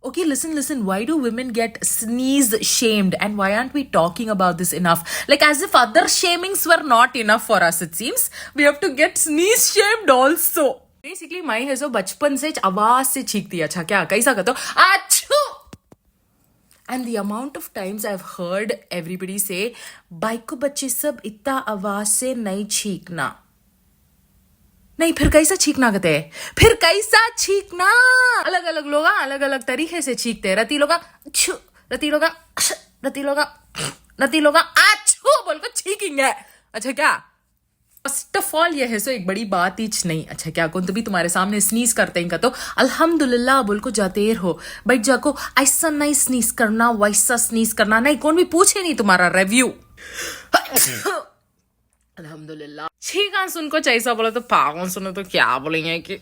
Okay, listen. Why do women get sneeze shamed and why aren't we talking about this enough? Like as if other shamings were not enough for us, it seems. We have to get sneeze shamed also. Basically, my है जो बचपन से आवाज से छींकती है, अच्छा क्या कैसा कहते हो आच्छू. And the amount of times I've heard everybody say, बाइको बच्चे सब इतना आवाज से नहीं छींकना. नहीं फिर कैसा छींकना कहते हैं, फिर कैसा छींकना. अलग अलग लोग अलग अलग तरीके से छींकते हैं. रती लोग रती लोग आछू बोल को छींकेंगे. अच्छा क्या फर्स्ट ऑफ ऑल ये है सो एक बड़ी बात ही नहीं. अच्छा क्या कौन तो भी तुम्हारे सामने स्नीज करते हैं का तो अल्हम्दुलिल्लाह बोल को जाते हो. बैठ जाको ऐसा नहीं स्नीज करना वैसा स्नीज करना नहीं. कौन भी पूछे नहीं तुम्हारा रिव्यू. अल्हम्दुलिल्लाह. छींका सुन को जैसा बोला तो पागल सुनो तो क्या बोलेंगे कि